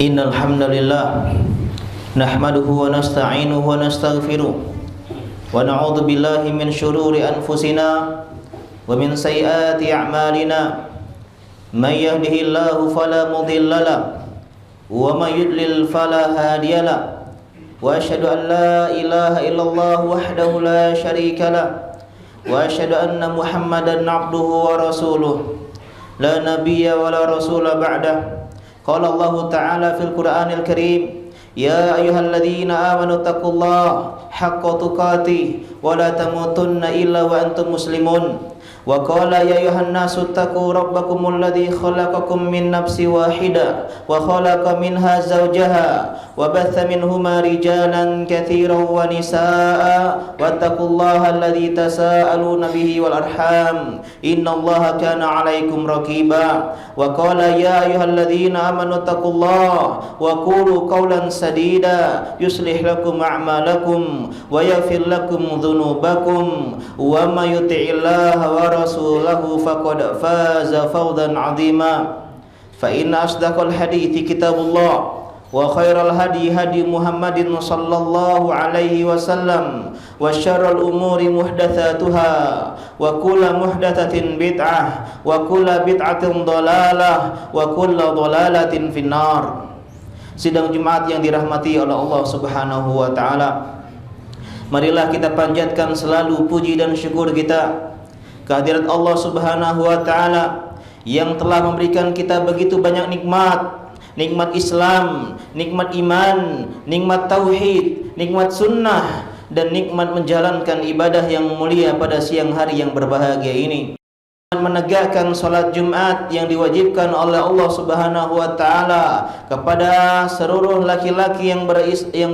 Innal hamdalillah nahmaduhu wa nasta'inuhu wa nastaghfiruh wa na'udzu billahi min shururi anfusina wa min sayyiati a'malina may yahdihillahu fala mudilla lahu wa may yudlil fala hadiya lahu wa asyhadu an la ilaha illallah wahdahu la syarika lahu wa asyhadu anna Muhammadan 'abduhu wa rasuluh la nabiyya wa la rasula ba'dah. Qala Allah Ta'ala fil Qur'anil Karim, ya ayyuhalladzina amanu taqullaha haqqa tuqatih wa la tamutunna illa wa antum muslimun. Wa qala ya ayyuhan nasu taqu rabbakumul ladzi khalaqakum min nafsin wahidah wa khalaqa minha zawjaha wa batha minhuma rijalan katsiran wa nisaa'a wattaqullaha alladzi tasaaluna bihi wal arham innallaha kana 'alaikum raqiba. Wa qala ya ayyuhalladzina amanu taqullaha wa qulu qawlan sadida yuslih lakum a'malakum wa yaghfir lakum dhunubakum wa may yuti'illaha wa rasulahu faqad faza fawzan 'azima. Fa inna asdaqal hadithi kitabullah wa khairal hadi hadi Muhammadin sallallahu alaihi wasallam wa syarrul umuri muhdatsatuha wa kullu muhdatsatin bid'ah wa kullu bid'atin dhalalah wa kullu dhalalatin finnar. Sidang Jumat yang dirahmati oleh Allah Subhanahu wa taala, marilah kita panjatkan selalu puji dan syukur kita kehadirat Allah Subhanahu wa taala yang telah memberikan kita begitu banyak nikmat. Nikmat Islam, nikmat iman, nikmat tauhid, nikmat sunnah, dan nikmat menjalankan ibadah yang mulia pada siang hari yang berbahagia ini. Menegakkan salat Jumat yang diwajibkan oleh Allah Subhanahu wa taala kepada seluruh laki-laki yang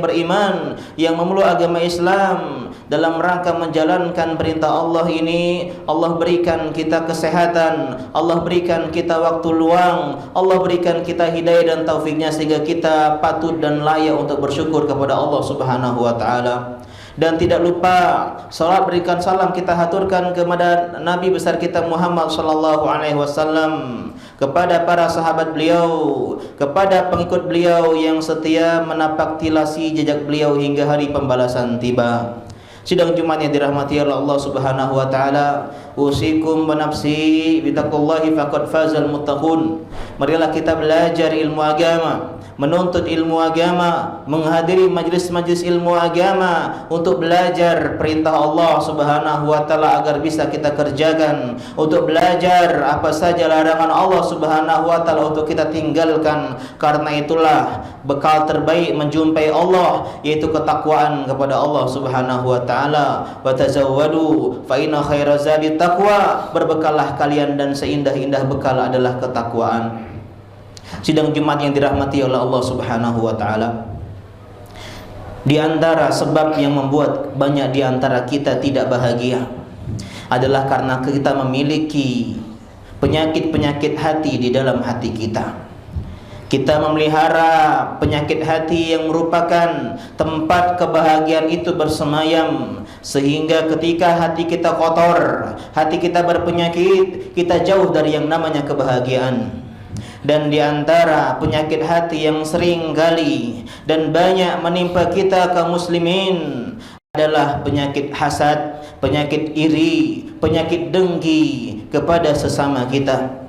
beriman, yang memeluk agama Islam. Dalam rangka menjalankan perintah Allah ini, Allah berikan kita kesehatan, Allah berikan kita waktu luang, Allah berikan kita hidayah dan taufiknya sehingga kita patut dan layak untuk bersyukur kepada Allah Subhanahu wa taala. Dan tidak lupa salat berikan salam kita haturkan kepada Nabi besar kita Muhammad sallallahu alaihi wasallam, kepada para sahabat beliau, kepada pengikut beliau yang setia menapak tilasi jejak beliau hingga hari pembalasan tiba. Sidang Jumat yang dirahmati oleh Allah Subhanahu wa taala, usikum wa nafsi bittaqullahi faqad fazal muttaqun. Marilah kita belajar ilmu agama, menuntut ilmu agama, menghadiri majlis-majlis ilmu agama untuk belajar perintah Allah Subhanahu wa taala agar bisa kita kerjakan, untuk belajar apa saja larangan Allah Subhanahu wa taala untuk kita tinggalkan. Karena itulah bekal terbaik menjumpai Allah yaitu ketakwaan kepada Allah Subhanahu wa taala. Wa tazawwadu fa inna khairaz zadi taqwa. Berbekallah kalian dan seindah-indah bekal adalah ketakwaan. Sidang Jumat yang dirahmati oleh Allah Subhanahu wa taala, di antara sebab yang membuat banyak di antara kita tidak bahagia adalah karena kita memiliki penyakit-penyakit hati di dalam hati kita. Kita memelihara penyakit hati yang merupakan tempat kebahagiaan itu bersemayam, sehingga ketika hati kita kotor, hati kita berpenyakit, kita jauh dari yang namanya kebahagiaan. Dan di antara penyakit hati yang sering kali dan banyak menimpa kita kaum muslimin adalah penyakit hasad, penyakit iri, penyakit dengki kepada sesama kita.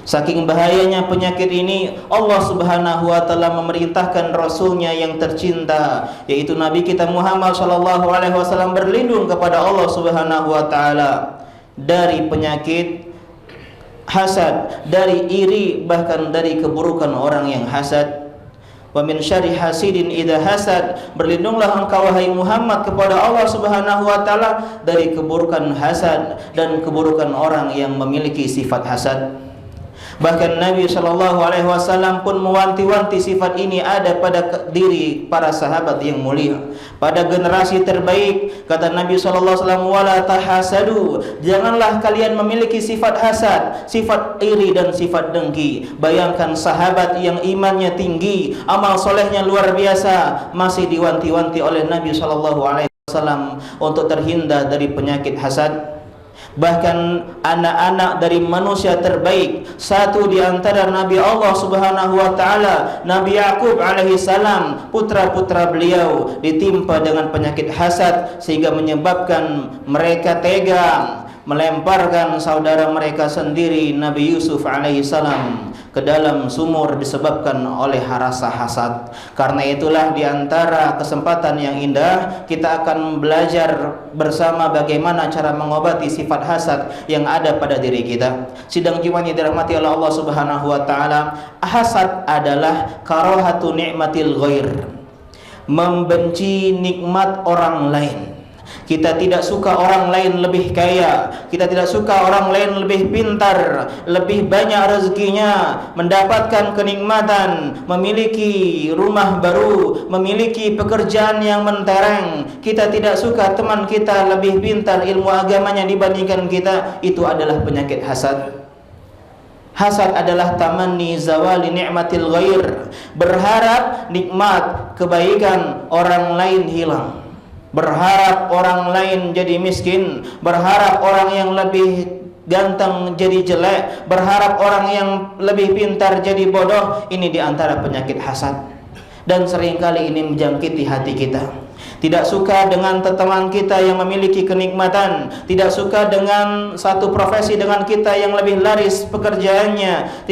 Saking bahayanya penyakit ini, Allah Subhanahu wa taala memerintahkan Rasulnya yang tercinta, yaitu Nabi kita Muhammad sallallahu alaihi wasallam, berlindung kepada Allah Subhanahu wa taala dari penyakit hasad, dari iri, bahkan dari keburukan orang yang hasad. Wa min syarri hasidin idza hasad, berlindunglah engkau wahai Muhammad kepada Allah Subhanahu wa taala dari keburukan hasad dan keburukan orang yang memiliki sifat hasad. Bahkan Nabi SAW pun mewanti-wanti sifat ini ada pada diri para sahabat yang mulia. Pada generasi terbaik, kata Nabi SAW, wala tahasadu, janganlah kalian memiliki sifat hasad, sifat iri dan sifat dengki. Bayangkan sahabat yang imannya tinggi, amal solehnya luar biasa, masih diwanti-wanti oleh Nabi SAW untuk terhindar dari penyakit hasad. bahkan anak-anak dari manusia terbaik, satu di antara Nabi Allah Subhanahu wa taala, Nabi Yakub alaihi salam, putra-putra beliau ditimpa dengan penyakit hasad sehingga menyebabkan mereka tega melemparkan saudara mereka sendiri Nabi Yusuf alaihi salam ke dalam sumur disebabkan oleh rasa hasad. Karena itulah di antara kesempatan yang indah kita akan belajar bersama bagaimana cara mengobati sifat hasad yang ada pada diri kita. Sidang Jumat yang dirahmati oleh Allah Subhanahu wa taala, hasad adalah karahatu ni'matil ghair, membenci nikmat orang lain. Kita tidak suka orang lain lebih kaya, kita tidak suka orang lain lebih pintar, lebih banyak rezekinya, mendapatkan kenikmatan, memiliki rumah baru, memiliki pekerjaan yang mentereng. Kita tidak suka teman kita lebih pintar ilmu agamanya dibandingkan kita. Itu adalah penyakit hasad. Hasad adalah tamanni zawali ni'matil ghair, berharap nikmat kebaikan orang lain hilang, berharap orang lain jadi miskin, berharap orang yang lebih ganteng jadi jelek, berharap orang yang lebih pintar jadi bodoh. Ini diantara penyakit hasad, dan seringkali ini menjangkiti hati kita. Tidak suka dengan teman kita yang memiliki kenikmatan, tidak suka dengan satu profesi dengan kita yang lebih laris pekerjaannya,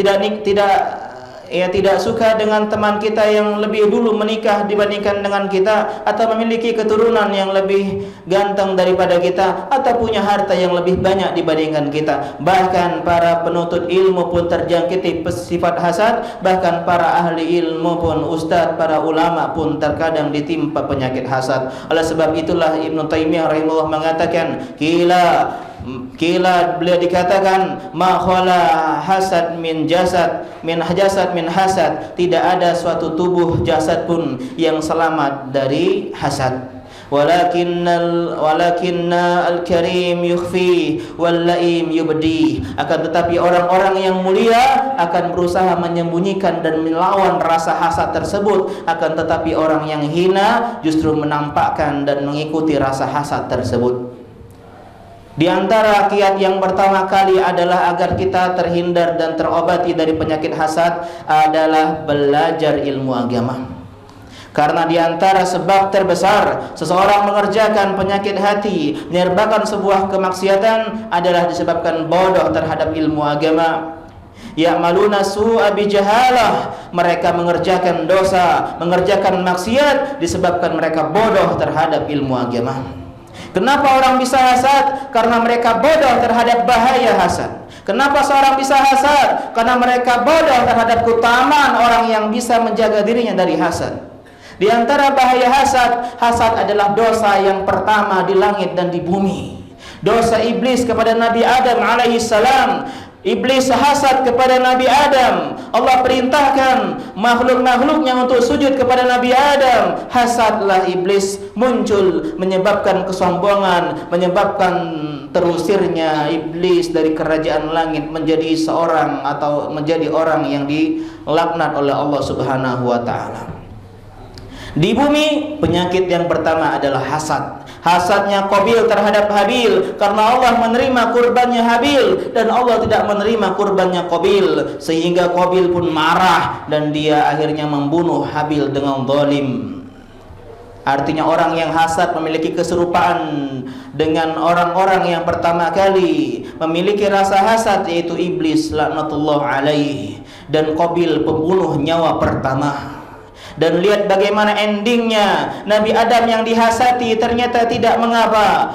tidak suka dengan teman kita yang lebih dulu menikah dibandingkan dengan kita, atau memiliki keturunan yang lebih ganteng daripada kita, atau punya harta yang lebih banyak dibandingkan kita. Bahkan para penuntut ilmu pun terjangkiti sifat hasad, bahkan para ahli ilmu pun, ustadz, para ulama pun terkadang ditimpa penyakit hasad. Oleh sebab itulah Ibnu Taimiyah rahimahullah mengatakan, Kila beliau dikatakan, ma khala hasad min jasad min hasad, tidak ada suatu tubuh jasad pun yang selamat dari hasad. Walakinna al-karim yukhfi wal laim yubdi. Akan tetapi orang-orang yang mulia akan berusaha menyembunyikan dan melawan rasa hasad tersebut. Akan tetapi orang yang hina justru menampakkan dan mengikuti rasa hasad tersebut. Di antara kiat yang pertama kali adalah agar kita terhindar dan terobati dari penyakit hasad adalah belajar ilmu agama. Karena di antara sebab terbesar seseorang mengerjakan penyakit hati, menyerbakan sebuah kemaksiatan adalah disebabkan bodoh terhadap ilmu agama. Ya'maluna su'a bijahalah, mereka mengerjakan dosa, mengerjakan maksiat disebabkan mereka bodoh terhadap ilmu agama. Kenapa orang bisa hasad? Karena mereka bodoh terhadap bahaya hasad. Kenapa seorang bisa hasad? Karena mereka bodoh terhadap keutamaan orang yang bisa menjaga dirinya dari hasad. Di antara bahaya hasad, hasad adalah dosa yang pertama di langit dan di bumi. Dosa iblis kepada Nabi Adam alaihi salam. Iblis hasad kepada Nabi Adam. Allah perintahkan makhluk-makhluknya untuk sujud kepada Nabi Adam. Hasadlah iblis muncul, menyebabkan kesombongan, menyebabkan terusirnya iblis dari kerajaan langit menjadi seorang atau menjadi orang yang dilaknat oleh Allah Subhanahu wa taala. Di bumi, penyakit yang pertama adalah hasad. Hasadnya Qabil terhadap Habil, karena Allah menerima kurbannya Habil dan Allah tidak menerima kurbannya Qabil, sehingga Qabil pun marah dan dia akhirnya membunuh Habil dengan zalim. Artinya orang yang hasad memiliki keserupaan dengan orang-orang yang pertama kali memiliki rasa hasad, yaitu iblis laknatullah alaih dan Qabil pembunuh nyawa pertama. Dan lihat bagaimana endingnya. Nabi Adam yang dihasati ternyata tidak mengapa.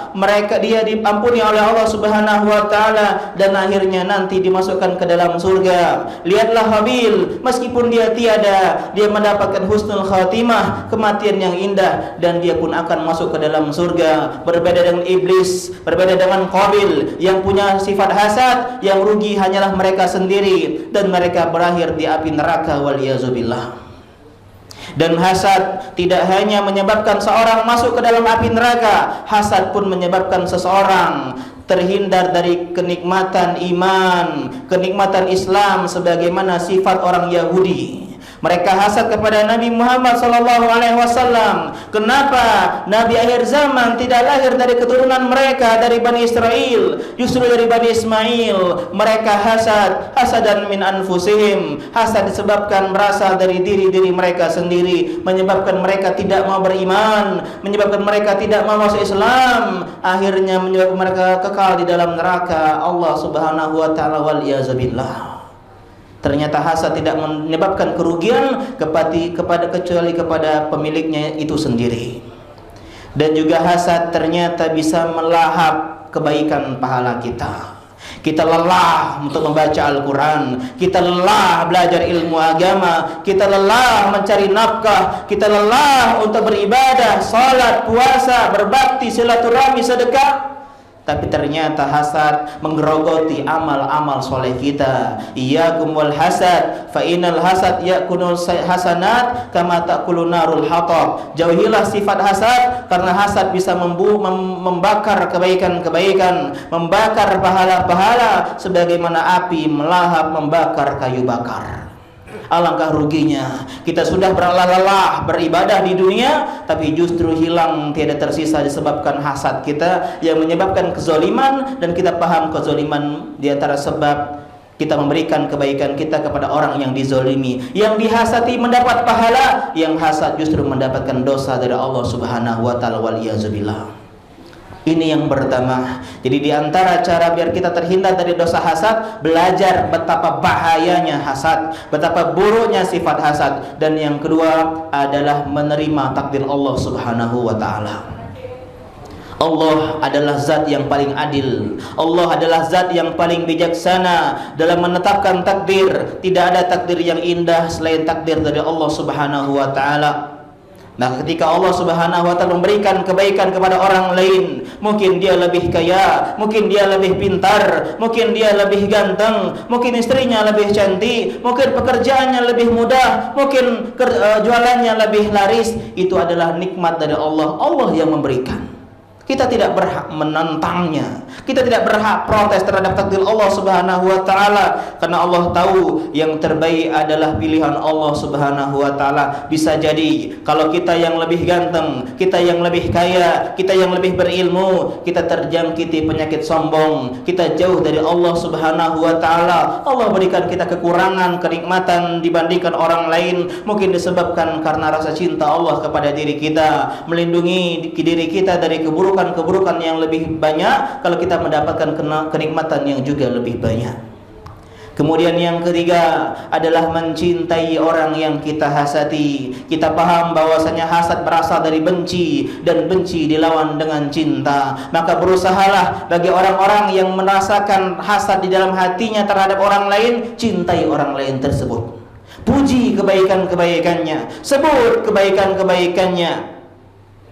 Dia diampuni oleh Allah Subhanahu wa taala dan akhirnya nanti dimasukkan ke dalam surga. Lihatlah Habil, meskipun dia tiada, dia mendapatkan husnul khatimah, kematian yang indah, dan dia pun akan masuk ke dalam surga. Berbeda dengan iblis, berbeda dengan Qabil yang punya sifat hasad, yang rugi hanyalah mereka sendiri dan mereka berakhir di api neraka waliyazubillah. Dan hasad tidak hanya menyebabkan seorang masuk ke dalam api neraka, hasad pun menyebabkan seseorang terhindar dari kenikmatan iman, kenikmatan Islam sebagaimana sifat orang Yahudi. Mereka hasad kepada Nabi Muhammad sallallahu alaihi wasallam. Kenapa Nabi akhir zaman tidak lahir dari keturunan mereka, dari Bani Israel, justru dari Bani Ismail? Mereka hasad, hasadan min anfusihim. Hasad disebabkan berasal dari diri mereka sendiri, menyebabkan mereka tidak mau beriman, menyebabkan mereka tidak mau masuk Islam, akhirnya menyebabkan mereka kekal di dalam neraka Allah Subhanahu wa taala, wal iyazubillah. Ternyata hasad tidak menyebabkan kerugian kecuali kepada pemiliknya itu sendiri. Dan juga hasad ternyata bisa melahap kebaikan pahala kita. Kita lelah untuk membaca Al-Quran, kita lelah belajar ilmu agama, kita lelah mencari nafkah, kita lelah untuk beribadah, salat, puasa, berbakti, silaturahmi, sedekah. Tapi ternyata hasad menggerogoti amal-amal soleh kita. Iyyakum wal hasad, fa innal hasad yakunul hasanat kama ta'kulun narul hatab. Jauhilah sifat hasad, karena hasad bisa membakar kebaikan-kebaikan, membakar pahala-pahala sebagaimana api melahap membakar kayu bakar. Alangkah ruginya kita sudah berlelah beribadah di dunia, tapi justru hilang, tiada tersisa disebabkan hasad kita yang menyebabkan kezaliman. Dan kita paham kezaliman di antara sebab kita memberikan kebaikan kita kepada orang yang dizalimi. Yang dihasati mendapat pahala, yang hasad justru mendapatkan dosa dari Allah Subhanahu wa taala, wal iyazubillah. Ini yang pertama. Jadi di antara cara biar kita terhindar dari dosa hasad, belajar betapa bahayanya hasad, betapa buruknya sifat hasad. Dan yang kedua adalah menerima takdir Allah Subhanahu wa taala. Allah adalah zat yang paling adil. Allah adalah zat yang paling bijaksana dalam menetapkan takdir. Tidak ada takdir yang indah selain takdir dari Allah Subhanahu wa taala. Nah, ketika Allah Subhanahu wa taala memberikan kebaikan kepada orang lain, mungkin dia lebih kaya, mungkin dia lebih pintar, mungkin dia lebih ganteng, mungkin istrinya lebih cantik, mungkin pekerjaannya lebih mudah, mungkin jualannya lebih laris, itu adalah nikmat dari Allah. Allah yang memberikan. Kita tidak berhak menentangnya. Kita tidak berhak protes terhadap takdir Allah Subhanahu wa taala, karena Allah tahu yang terbaik adalah pilihan Allah Subhanahu wa taala. Bisa jadi kalau kita yang lebih ganteng, kita yang lebih kaya, kita yang lebih berilmu, kita terjangkiti penyakit sombong, kita jauh dari Allah Subhanahu wa taala. Allah berikan kita kekurangan, kenikmatan dibandingkan orang lain, mungkin disebabkan karena rasa cinta Allah kepada diri kita, melindungi diri kita dari keburukan yang lebih banyak kalau kita mendapatkan kenikmatan yang juga lebih banyak. Kemudian yang ketiga adalah mencintai orang yang kita hasati. Kita paham bahwasanya hasad berasal dari benci, dan benci dilawan dengan cinta. Maka berusahalah bagi orang-orang yang merasakan hasad di dalam hatinya terhadap orang lain, cintai orang lain tersebut. Puji kebaikan-kebaikannya, sebut kebaikan-kebaikannya,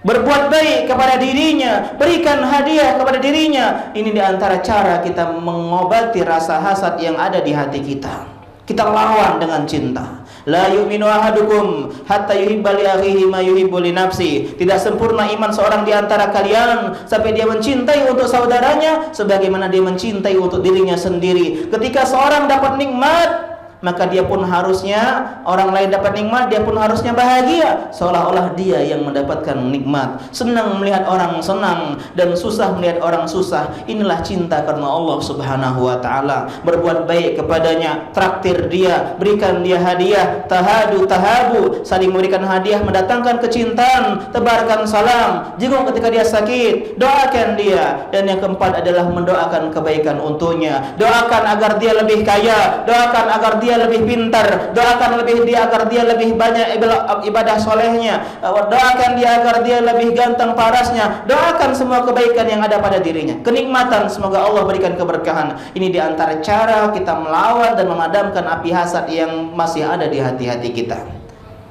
berbuat baik kepada dirinya, berikan hadiah kepada dirinya. Ini diantara cara kita mengobati rasa hasad yang ada di hati kita. Kita lawan dengan cinta. La yu'minu ahadukum hatta yuhibba li akhihi ma yuhibbu li nafsi. Tidak sempurna iman seorang di antara kalian sampai dia mencintai untuk saudaranya sebagaimana dia mencintai untuk dirinya sendiri. Ketika seorang dapat nikmat, maka dia pun harusnya, orang lain dapat nikmat, dia pun harusnya bahagia, seolah-olah dia yang mendapatkan nikmat. Senang melihat orang senang dan susah melihat orang susah. Inilah cinta karena Allah Subhanahu wa taala. Berbuat baik kepadanya, traktir dia, berikan dia hadiah, tahabu, saling memberikan hadiah mendatangkan kecintaan, tebarkan salam, jenguk ketika dia sakit, doakan dia. Dan yang keempat adalah mendoakan kebaikan untuknya. Doakan agar dia lebih kaya, doakan agar dia lebih pintar, doakan dia agar dia lebih banyak ibadah solehnya, doakan dia agar dia lebih ganteng parasnya, doakan semua kebaikan yang ada pada dirinya, kenikmatan, semoga Allah berikan keberkahan. Ini diantara cara kita melawan dan memadamkan api hasad yang masih ada di hati-hati kita.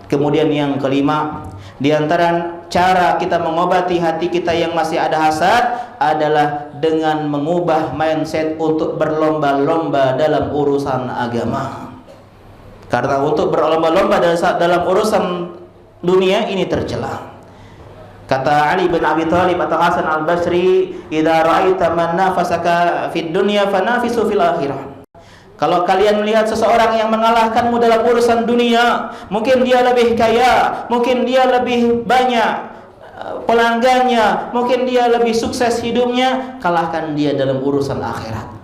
Kemudian yang kelima, di antara cara kita mengobati hati kita yang masih ada hasad adalah dengan mengubah mindset untuk berlomba-lomba dalam urusan agama. Karena untuk berlomba-lomba dalam urusan dunia ini tercela. Kata Ali bin Abi Thalib atau Hasan Al-Basri, "Idza ra'aita man nafasaka fid dunya fanafisu fil akhirah." Kalau kalian melihat seseorang yang mengalahkanmu dalam urusan dunia, mungkin dia lebih kaya, mungkin dia lebih banyak pelanggannya, mungkin dia lebih sukses hidupnya, kalahkan dia dalam urusan akhirat.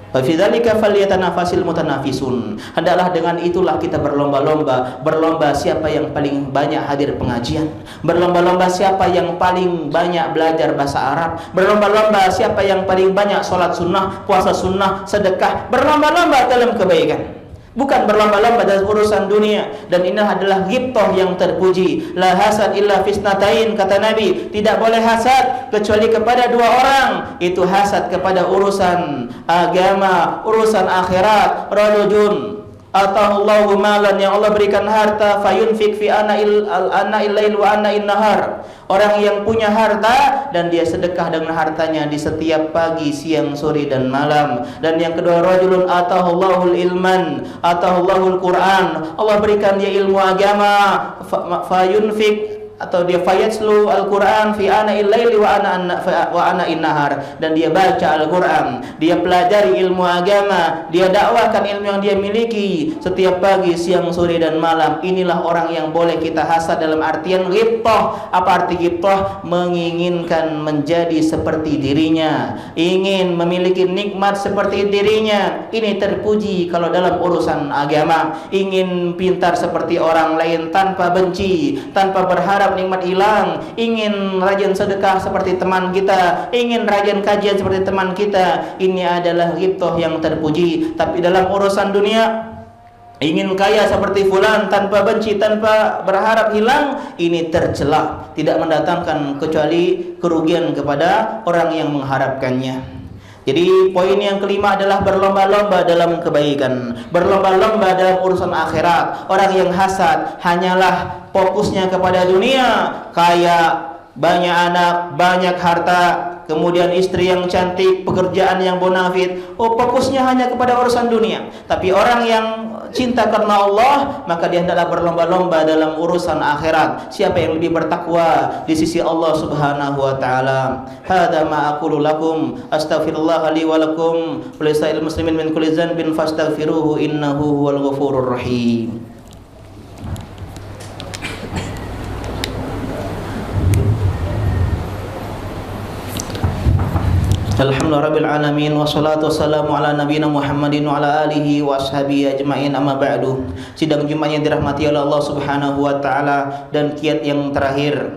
Wa fi dzalika falyatanafasil mutanafisun. Hendaklah dengan itulah kita berlomba-lomba, berlomba siapa yang paling banyak hadir pengajian, berlomba-lomba siapa yang paling banyak belajar bahasa Arab, berlomba-lomba siapa yang paling banyak sholat sunnah, puasa sunnah, sedekah, berlomba-lomba dalam kebaikan. Bukan berlomba-lomba dalam urusan dunia. Dan ini adalah ghibthah yang terpuji. La hasad illa fisnatain, kata Nabi. Tidak boleh hasad kecuali kepada dua orang. Itu hasad kepada urusan agama, urusan akhirat. Rajulun atahullahu malan, yang Allah berikan harta, fayunfik fi ana'il lail wa ana'in nahar. Orang yang punya harta dan dia sedekah dengan hartanya di setiap pagi, siang, sore dan malam. Dan yang kedua, rajulun atahullahul ilman, atahullahul Quran. Allah berikan dia ilmu agama, fayunfik atau dia fayatslu al-Quran fi ana'il laili wa ana'in nahar, dan dia baca Al-Quran, dia pelajari ilmu agama, dia dakwahkan ilmu yang dia miliki setiap pagi, siang, sore dan malam. Inilah orang yang boleh kita hasad dalam artian ghibthah. Apa arti ghibthah? Menginginkan menjadi seperti dirinya, ingin memiliki nikmat seperti dirinya. Ini terpuji kalau dalam urusan agama. Ingin pintar seperti orang lain tanpa benci, tanpa berharap nikmat hilang, ingin rajin sedekah seperti teman kita, ingin rajin kajian seperti teman kita. Ini adalah ghibthah yang terpuji. Tapi dalam urusan dunia, ingin kaya seperti fulan tanpa benci, tanpa berharap hilang, ini tercela, tidak mendatangkan kecuali kerugian kepada orang yang mengharapkannya. Jadi poin yang kelima adalah berlomba-lomba dalam kebaikan, berlomba-lomba dalam urusan akhirat. Orang yang hasad hanyalah fokusnya kepada dunia, kaya, banyak anak, banyak harta, kemudian istri yang cantik, pekerjaan yang bonafit. Fokusnya hanya kepada urusan dunia. Tapi orang yang cinta karena Allah, maka dia hendaklah berlomba-lomba dalam urusan akhirat. Siapa yang lebih bertakwa di sisi Allah Subhanahu wa taala. Hadza ma aqulu lakum, astaghfirullah li wa lakum wa lisa'il muslimin min kulli dhanbin fastaghfiruhu innahu huwal ghafurur rahim. Alhamdulillahirabbil alamin, wassalatu wassalamu ala nabiyina Muhammadin wa ala alihi wa ashabihi ajmain, amma ba'du. Sidang Jumat yang dirahmati oleh Allah Subhanahu wa taala, dan kiat yang terakhir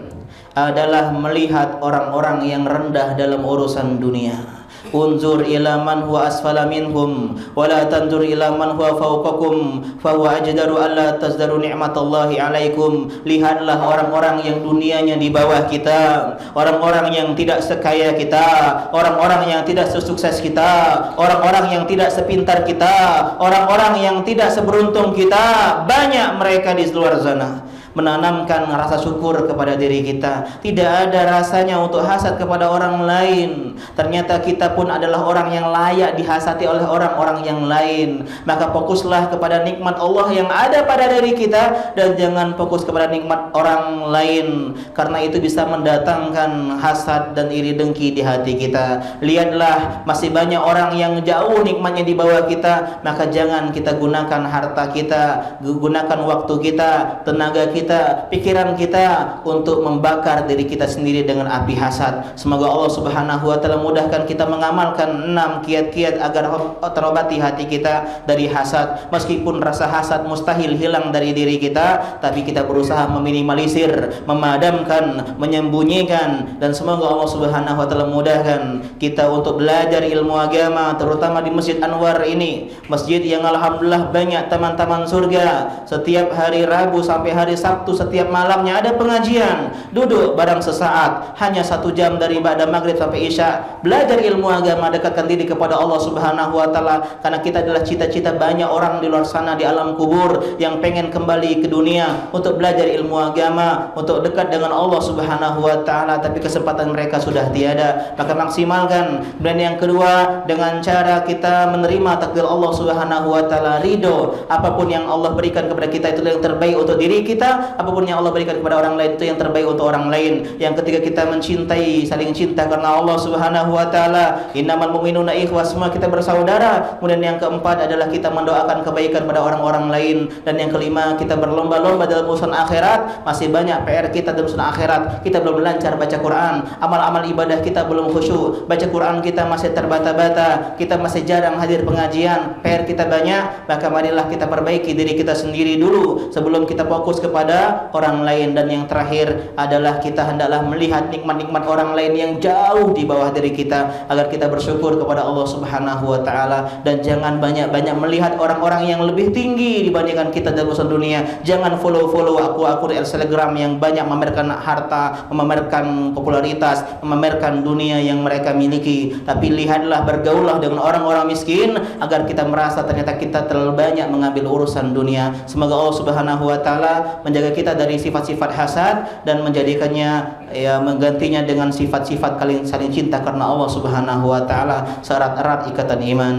adalah melihat orang-orang yang rendah dalam urusan dunia. Unzur ila man huwa asfala minhum wa la tanzur ila man huwa fawqakum fa huwa ajdaru alla tazdaru ni'matallahi alaikum. Lihatlah orang-orang yang dunianya di bawah kita, orang-orang yang tidak sekaya kita, orang-orang yang tidak sesukses kita, orang-orang yang tidak sepintar kita, orang-orang yang tidak seberuntung kita. Banyak mereka di luar sana menanamkan rasa syukur kepada diri kita. Tidak ada rasanya untuk hasad kepada orang lain. Ternyata kita pun adalah orang yang layak dihasati oleh orang-orang yang lain. Maka fokuslah kepada nikmat Allah yang ada pada diri kita, dan jangan fokus kepada nikmat orang lain, karena itu bisa mendatangkan hasad dan iri dengki di hati kita. Lihatlah, masih banyak orang yang jauh nikmatnya di bawah kita. Maka jangan kita gunakan harta kita, gunakan waktu kita, tenaga kita, pikiran kita untuk membakar diri kita sendiri dengan api hasad. Semoga Allah Subhanahu wa taala mudahkan kita mengamalkan 6 kiat-kiat agar terobati hati kita dari hasad. Meskipun rasa hasad mustahil hilang dari diri kita, tapi kita berusaha meminimalisir, memadamkan, menyembunyikan. Dan semoga Allah Subhanahu wa taala mudahkan kita untuk belajar ilmu agama, terutama di Masjid Anwar ini, masjid yang alhamdulillah banyak teman-teman surga. Setiap hari Rabu sampai hari Sabtu setiap malamnya ada pengajian. Duduk barang sesaat, hanya 1 jam dari ba'da maghrib sampai isya. Belajar ilmu agama, dekatkan diri kepada Allah Subhanahu wa taala. Karena kita adalah cita-cita banyak orang di luar sana di alam kubur yang pengen kembali ke dunia untuk belajar ilmu agama, untuk dekat dengan Allah Subhanahu wa taala, tapi kesempatan mereka sudah tiada. Maka maksimalkan. Dan yang kedua, dengan cara kita menerima takdir Allah Subhanahu wa taala, ridho apapun yang Allah berikan kepada kita itu yang terbaik untuk diri kita. kedua, apapun yang Allah berikan kepada orang lain itu yang terbaik untuk orang lain. Yang ketiga, kita mencintai, saling cinta karena Allah Subhanahu wa taala. Innamal mu'minuna ikhwah, semua kita bersaudara. Kemudian yang keempat adalah kita mendoakan kebaikan pada orang-orang lain. Dan yang kelima, kita berlomba-lomba dalam urusan akhirat. Masih banyak PR kita dalam urusan akhirat. Kita belum lancar baca Quran, amal-amal ibadah kita belum khusyuk, baca Quran kita masih terbata-bata, kita masih jarang hadir pengajian, PR kita banyak. Maka marilah kita perbaiki diri kita sendiri dulu sebelum kita fokus kepada orang lain. Dan yang terakhir adalah kita hendaklah melihat nikmat-nikmat orang lain yang jauh di bawah diri kita agar kita bersyukur kepada Allah Subhanahu wa taala. Dan jangan banyak-banyak melihat orang-orang yang lebih tinggi dibandingkan kita dalam urusan dunia. Jangan follow akun Instagram yang banyak memamerkan harta, memamerkan popularitas, memamerkan dunia yang mereka miliki. Tapi lihatlah, bergaullah dengan orang-orang miskin agar kita merasa ternyata kita terlalu banyak mengambil urusan dunia. Semoga Allah Subhanahu wa taala menjaga kita dari sifat-sifat hasad dan menjadikannya, menggantinya dengan sifat-sifat saling cinta karena Allah Subhanahu wa taala seerat-erat ikatan iman.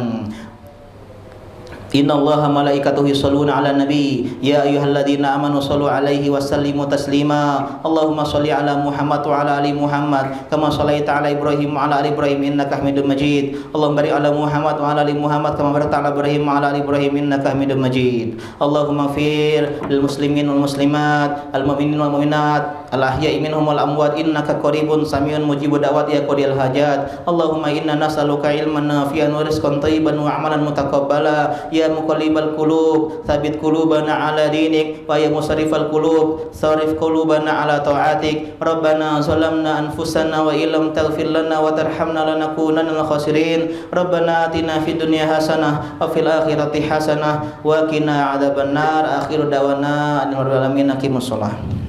Inna Allaha malaikatahu yusholluna ala nabi ya ayyuhalladzina amanu shallu alaihi wa sallimu taslima. Allahumma shalli ala Muhammad wa ala ali Muhammad kama shallaita ala Ibrahim wa ala ali Ibrahim innaka Hamidum Majid. Allahumma barik ala Muhammad wa ala ali Muhammad kama barakta ala Ibrahim wa ala ali Ibrahim innaka Hamidum Majid. Allahumma ighfir lil muslimin wal muslimat, al mu'minin wal mu'minat, al ahya'i minhum wal amwat, innaka qaribun samiun mujibud da'wat ya qadiyal hajat. Allahumma inna nas'aluka ilman nafi'an wa rizqan thayyiban wa amalan mutaqabbala. Ya muqallibal qulub tsabbit qulubana ala dinik, wa ya musarrifal qulub sarif qulubana ala ta'atik. Rabbana zalamna anfusana wa illam taghfir lana wa tarhamna lanakunanna minal khasirin. Rabbana atina fid dunya hasanah wa fil akhirati hasanah wa qina adzabannar. Akhiru da'wana alhamdulillahi rabbil alamin. Aqimus shalah.